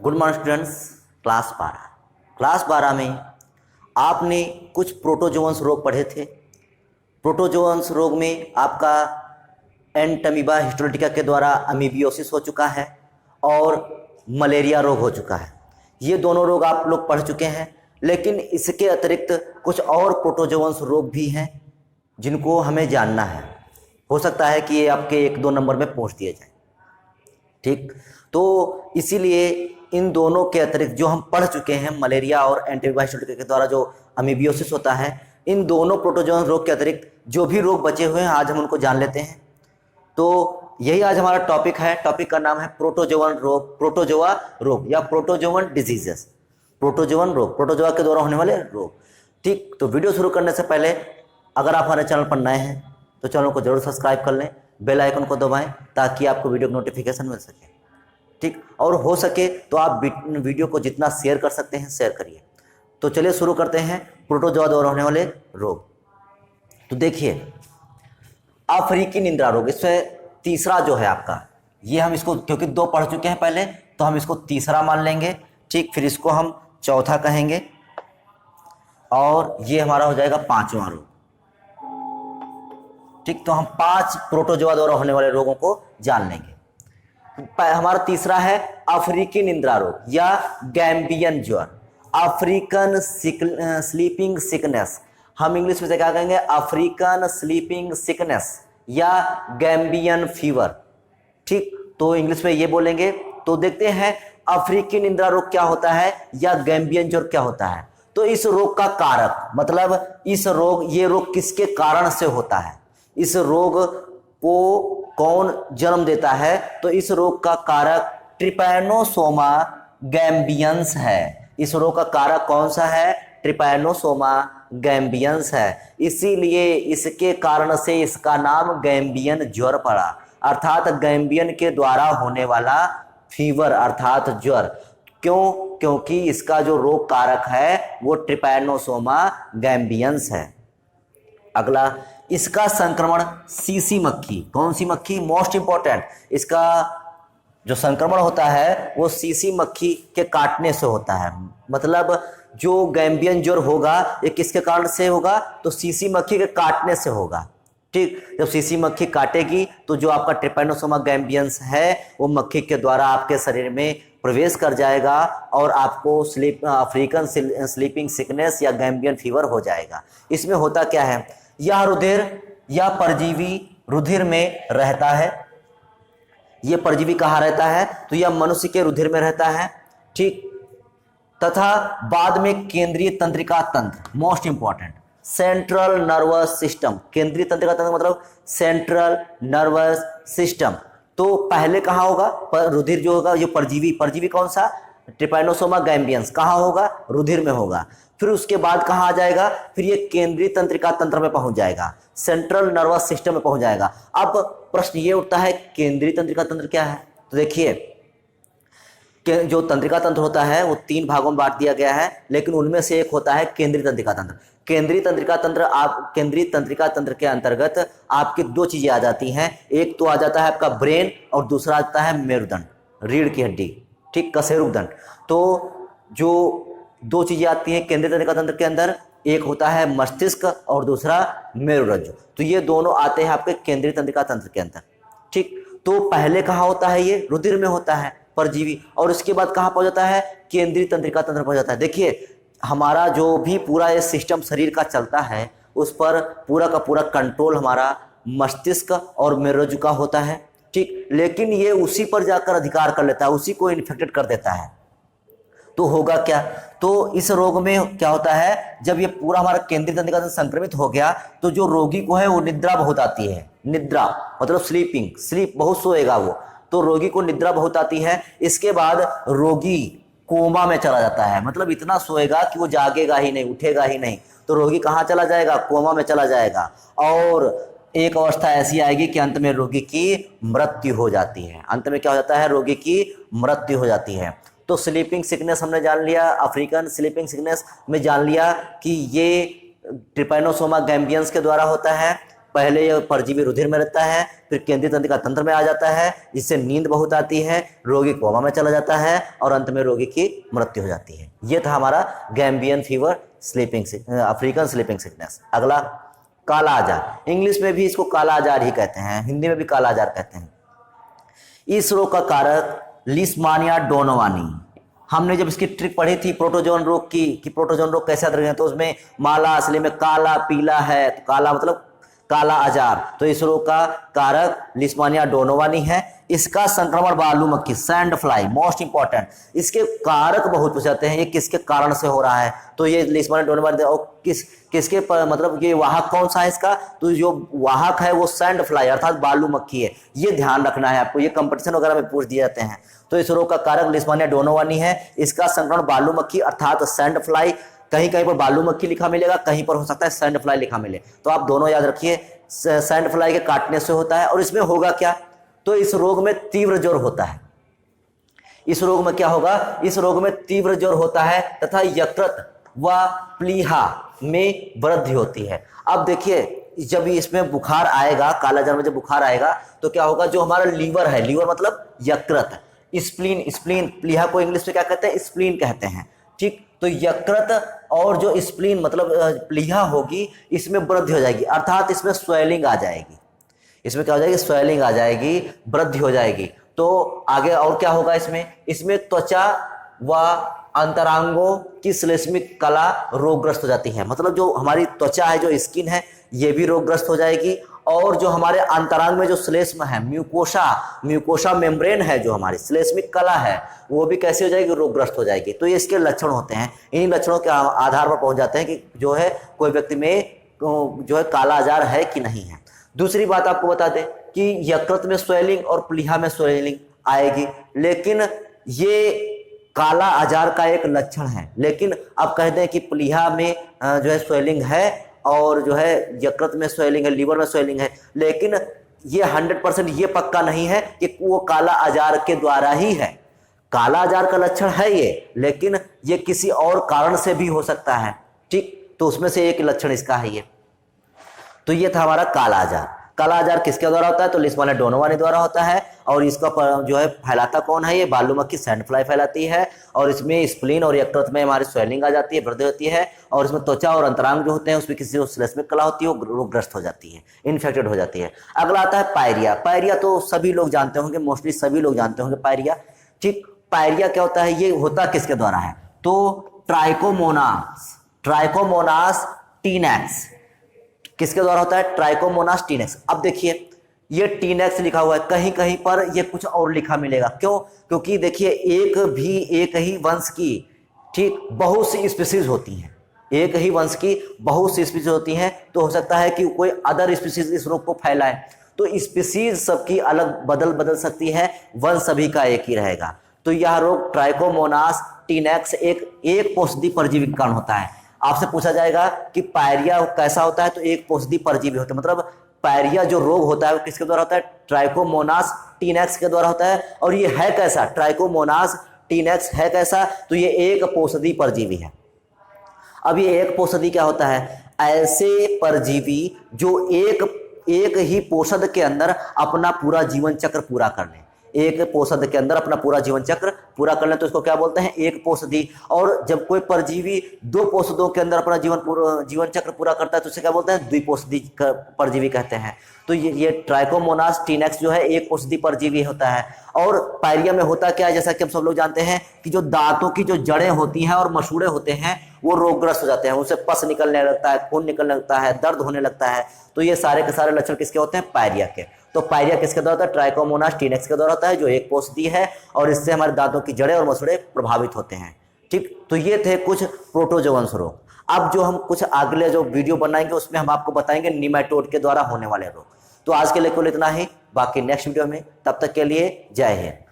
Good morning students. Class 12 में आपने कुछ प्रोटोजोअन्स रोग पढ़े थे। प्रोटोजोअन्स रोग में आपका एंटमीबा हिस्टोलिटिका के द्वारा अमीबियोसिस हो चुका है और मलेरिया रोग हो चुका है। ये दोनों रोग आप लोग पढ़ चुके हैं, लेकिन इसके अतिरिक्त कुछ और प्रोटोजोअन्स रोग भी हैं जिनको हमें जानना है। हो सकता है कि ये आपके 1-2 नंबर में पूछ दिए जाए। ठीक, तो इसीलिए इन दोनों के अतिरिक्त जो हम पढ़ चुके हैं, मलेरिया और एंटीमीबा हिस्टोलिटिका के द्वारा जो अमीबियोसिस होता है, इन दोनों प्रोटोजोअन रोग के अतिरिक्त जो भी रोग बचे हुए हैं आज हम उनको जान लेते हैं। तो यही आज हमारा टॉपिक है। टॉपिक का नाम है प्रोटोजोअन रोग, प्रोटोजोआ रोग या प्रोटोजोअन डिजीजेस। प्रोटोजोअन रोग, प्रोटोजोआ के द्वारा होने वाले रोग। ठीक, तो वीडियो शुरू करने से पहले अगर आप हमारे चैनल पर नए हैं तो चैनल को जरूर सब्सक्राइब कर लें, बेल आइकन को दबाएं ताकि आपको वीडियो की नोटिफिकेशन मिल सके। ठीक, और हो सके तो आप वीडियो को जितना शेयर कर सकते हैं शेयर करिए। तो चलिए शुरू करते हैं प्रोटोजोआ द्वारा होने वाले रोग। तो देखिए, अफ्रीकी निंद्रा रोग, इसमें तीसरा जो है आपका, ये हम इसको क्योंकि 2 पढ़ चुके हैं पहले तो हम इसको तीसरा मान लेंगे। ठीक, फिर इसको हम चौथा कहेंगे और ये हमारा हो जाएगा 5वां रोग। ठीक, तो हम 5 प्रोटोजोआ द्वारा होने वाले रोगों को जान लेंगे। हमारा तीसरा है अफ्रीकी निंद्रा रोग या गैम्बियन ज्वर, अफ्रीकन स्लीपिंग सिकनेस। हम इंग्लिश में से क्या कहेंगे? अफ्रीकन स्लीपिंग सिकनेस या गैम्बियन फीवर। ठीक, तो इंग्लिश में ये बोलेंगे। तो देखते हैं अफ्रीकी निंद्रा रोग क्या होता है या गैम्बियन ज्वर क्या होता है। तो इस रोग का कारक, मतलब ये रोग किसके कारण से होता है, इस रोग को कौन जन्म देता है, तो इस रोग का कारक ट्रिपैनोसोमा गैम्बियंस है। इस रोग का कारक कौन सा है? ट्रिपैनोसोमा गैम्बियंस है। इसीलिए इसके कारण से इसका नाम गैम्बियन ज्वर पड़ा, अर्थात गैम्बियन के द्वारा होने वाला फीवर अर्थात ज्वर। क्यों? क्योंकि इसका जो रोग कारक है वो ट्रिपैनोसोमा गैम्बियंस है। अगला, इसका संक्रमण सीसी मक्खी, कौन सी मक्खी? मोस्ट इंपॉर्टेंट, इसका जो संक्रमण होता है वो सीसी मक्खी के काटने से होता है। मतलब जो गैम्बियन ज्वर होगा ये किसके कारण से होगा? तो सीसी मक्खी के काटने से होगा। ठीक, जब सीसी मक्खी काटेगी तो जो आपका ट्रिपैनोसोमा गैम्बियंस है वो मक्खी के द्वारा आपके शरीर में प्रवेश कर जाएगा और आपको अफ्रीकन स्लीपिंग सिकनेस या गैम्बियन फीवर हो जाएगा। इसमें होता क्या है? यह रुधिर या परजीवी रुधिर में रहता है। यह परजीवी कहाँ रहता है? तो यह मनुष्य के रुधिर में रहता है। ठीक, तथा बाद में केंद्रीय तंत्रिका तंत्र, most important, central nervous system. केंद्रीय तंत्रिका तंत्र मतलब सेंट्रल नर्वस सिस्टम। तो पहले कहाँ होगा? रुधिर जो होगा, ये परजीवी कौन सा? Trypanosoma gambiense. कहाँ होगा? रुधिर में होगा। फिर उसके बाद कहाँ आ जाएगा? फिर ये केंद्रीय तंत्रिका तंत्र में पहुंच जाएगा, सेंट्रल नर्वस सिस्टम में पहुंच जाएगा। अब प्रश्न ये उठता है केंद्रीय तंत्रिका तंत्र क्या है? तो देखिए, जो तंत्रिका तंत्र होता है वो 3 भागों में बांट दिया गया है, लेकिन उनमें से एक होता है केंद्रीय तंत्रिका तंत्र। केंद्रीय तंत्रिका तंत्र के अंतर्गत आपकी 2 चीजें आ जाती हैं। एक तो आ जाता है आपका ब्रेन और दूसरा आता है मेरुदंड, रीढ़ की हड्डी। ठीक, कशेरुकदंड। तो जो 2 चीजें आती हैं केंद्रीय तंत्रिका तंत्र के अंदर, एक होता है मस्तिष्क और दूसरा मेरुरज्जु। तो ये दोनों आते हैं आपके केंद्रीय तंत्रिका तंत्र के अंदर। ठीक, तो पहले कहाँ होता है? ये रुधिर में होता है परजीवी, और उसके बाद कहाँ पहुंच जाता है? केंद्रीय तंत्रिका तंत्र पहुंच जाता है। देखिए, हमारा जो भी पूरा ये सिस्टम शरीर का चलता है उस पर पूरा का पूरा कंट्रोल हमारा मस्तिष्क और मेरुरज्जु का होता है। ठीक, लेकिन ये उसी पर जाकर अधिकार कर लेता है, उसी को इन्फेक्टेड कर देता है। तो होगा क्या? तो इस रोग में क्या होता है, जब ये पूरा हमारा केंद्रीय तंत्रिका तंत्र संक्रमित हो गया तो जो रोगी को है वो निद्रा बहुत आती है। निद्रा मतलब स्लीप बहुत सोएगा वो, तो रोगी को निद्रा बहुत आती है। इसके बाद रोगी कोमा में चला जाता है, मतलब इतना सोएगा कि वो जागेगा ही नहीं, उठेगा ही नहीं। तो रोगी कहाँ चला जाएगा? कोमा में चला जाएगा। और एक अवस्था ऐसी आएगी कि अंत में रोगी की मृत्यु हो जाती है। अंत में क्या हो जाता है? रोगी की मृत्यु हो जाती है। तो स्लीपिंग सिकनेस हमने जान लिया, अफ्रीकन स्लीपिंग सिकनेस में जान लिया कि ये ट्रिपैनोसोमा गैम्बियंस के द्वारा होता है। पहले यह परजीवी रुधिर में रहता है, फिर केंद्रीय तंत्रिका तंत्र में आ जाता है, जिससे नींद बहुत आती है, रोगी कोमा में चला जाता है और अंत में रोगी की मृत्यु हो जाती है। ये था हमारा Gambian fever, African sleeping sickness. अगला काला आजार, इंग्लिश में भी इसको काला आजार ही कहते हैं, हिंदी में भी काला आजार कहते हैं। इस रोग का कारक लिस्मानिया डोनोवानी। हमने जब इसकी ट्रिक पढ़ी थी प्रोटोजोन रोग की, कि प्रोटोजोन रोग कैसे याद रखें, तो उसमें माला असली में काला पीला है, तो काला मतलब काला आजार, तो इस रोग का कारक लिस्मानिया डोनोवानी है। इसका संक्रमण बालू मक्खी, सैंड फ्लाई, मोस्ट इंपॉर्टेंट, इसके कारक बहुत पूछ जाते हैं, ये किसके कारण से हो रहा है, तो ये लिस्मानिया डोनोवानी, और किसके मतलब ये वाहक कौन सा है इसका, तो जो वाहक है वो सैंड फ्लाई अर्थात बालू मक्खी है। ये ध्यान रखना है आपको, ये कंपटीशन वगैरह में पूछ दिए जाते हैं। तो इस रोग का कारक लिस्मानिया डोनोवानी है। इसका संक्रमण बालू मक्खी अर्थात सैंड फ्लाई, कहीं कहीं पर बालू मक्खी लिखा मिलेगा, कहीं पर हो सकता है सैंड फ्लाई लिखा मिले, तो आप दोनों याद रखिए। सैंड फ्लाई के काटने से होता है। और इसमें होगा क्या, तो इस रोग में तीव्र ज्वर होता है। इस रोग में क्या होगा, इस रोग में तीव्र ज्वर होता है तथा यकृत व प्लीहा में वृद्धि होती है। अब देखिए जब इसमें बुखार आएगा, काला जार में जब बुखार आएगा तो क्या होगा, जो हमारा लीवर है, लीवर मतलब यकृत, स्प्लीन, प्लीहा को इंग्लिश में क्या कहते हैं, स्प्लीन कहते हैं, ठीक। तो यकृत और जो स्प्लीन मतलब प्लीहा होगी, इसमें वृद्धि हो जाएगी, अर्थात इसमें स्वेलिंग आ जाएगी। इसमें क्या हो जाएगी, स्वेलिंग आ जाएगी, वृद्धि हो जाएगी। तो आगे और क्या होगा, इसमें त्वचा व अंतरांगों की श्लेष्मिक कला रोगग्रस्त हो जाती है, मतलब जो हमारी त्वचा है, जो स्किन है, ये भी रोगग्रस्त हो जाएगी। और जो हमारे अंतरांग में जो श्लेष्म है, म्यूकोसा मेम्ब्रेन है, जो हमारी श्लेष्मिक कला है, वो भी कैसे हो जाएगी, रोगग्रस्त हो जाएगी। तो ये इसके लक्षण होते हैं। इन्हीं लक्षणों के आधार पर पहुंच जाते हैं कि जो है कोई व्यक्ति में जो है काला आजार है कि नहीं है। दूसरी बात आपको बता दें कि यकृत में स्वेलिंग और प्लीहा में स्वेलिंग आएगी, लेकिन ये काला आजार का एक लक्षण है। लेकिन अब कह दें कि प्लीहा में जो है स्वेलिंग है और जो है यकृत में स्वेलिंग है, लीवर में स्वेलिंग है, लेकिन ये 100% ये पक्का नहीं है कि वो काला आजार के द्वारा ही है। काला आजार का लक्षण है ये, लेकिन ये किसी और कारण से भी हो सकता है, ठीक। तो उसमें से एक लक्षण इसका है ये। तो ये था हमारा काला आजार। काला आजार किसके द्वारा होता है, तो लिस्मानिया डोनोवानी द्वारा होता है। और इसका जो है फैलाता कौन है, ये बालू मक्खी सैंड फ्लाई फैलाती है। और इसमें स्प्लीन और यकृत में हमारी स्वेलिंग आ जाती है, वृद्धि होती है। और इसमें त्वचा और अंतरांग जो होते हैं उसमें किसी श्लेष्मिक कला होती है, वो रोगग्रस्त हो जाती है, इन्फेक्टेड हो जाती है। अगला आता है पायरिया। पायरिया तो सभी लोग जानते होंगे, मोस्टली सभी लोग जानते होंगे पायरिया, ठीक। पायरिया क्या होता है, ये होता किसके द्वारा है, तो ट्राइकोमोनास टीनेक्स किसके द्वारा होता है, ट्राइकोमोनास टीनेक्स। अब देखिए ये टीनेक्स लिखा हुआ है, कहीं कहीं पर ये कुछ और लिखा मिलेगा, क्यों, क्योंकि देखिए एक ही वंश की, ठीक, बहुत सी स्पीसीज होती हैं, एक ही वंश की बहुत सी स्पीसीज होती हैं। तो हो सकता है कि कोई अदर स्पीसीज इस रोग को फैलाए, तो स्पीसीज सबकी अलग बदल सकती है, वंश सभी का एक ही रहेगा। तो यह रोग ट्राइकोमोनास टीनेक्स एक पोषदी परजीवी के कारण होता है। आपसे पूछा जाएगा कि पायरिया कैसा होता है, तो एक पोषदी परजीवी होता है, मतलब पायरिया जो रोग होता है वो किसके द्वारा होता है, ट्राइकोमोनास टीनेक्स के द्वारा होता है। और ये है कैसा, ट्राइकोमोनास टीनेक्स है कैसा, तो ये एक पोषदी परजीवी है। अब ये एक पोषदी क्या होता है, ऐसे परजीवी जो एक ही पोषद के अंदर अपना पूरा जीवन चक्र पूरा कर ले, एक पोषद के अंदर अपना पूरा जीवन चक्र पूरा कर ले, तो इसको क्या बोलते हैं, एक पोषदी। और जब कोई परजीवी दो पोषदों के अंदर अपना जीवन चक्र पूरा करता है तो उसे क्या बोलते हैं, द्विपोषदी परजीवी कहते हैं। तो ये ट्राइकोमोनास टीनेक्स जो है एक पोषदी परजीवी होता है। और पायरिया में होता क्या है, जैसा कि हम सब लोग जानते हैं कि जो दांतों की जो जड़ें होती हैं और मसूड़े होते हैं वो रोगग्रस्त हो जाते हैं, उनसे पस निकलने लगता है, खून निकलने लगता है, दर्द होने लगता है। तो ये सारे के सारे लक्षण किसके होते हैं, पायरिया के। तो पायरिया किसके द्वारा होता है, ट्राइकोमोनास टीनेक्स के द्वारा होता है, जो एक पोषदी है और इससे हमारे दांतों की जड़ें और मसूड़े प्रभावित होते हैं, ठीक। तो ये थे कुछ प्रोटोजोअन्स रोग। अब जो हम कुछ अगले जो वीडियो बनाएंगे उसमें हम आपको बताएंगे निमेटोड के द्वारा होने वाले रोग। तो आज के लिए केवल इतना ही, बाकी नेक्स्ट वीडियो में, तब तक के लिए जय हिंद।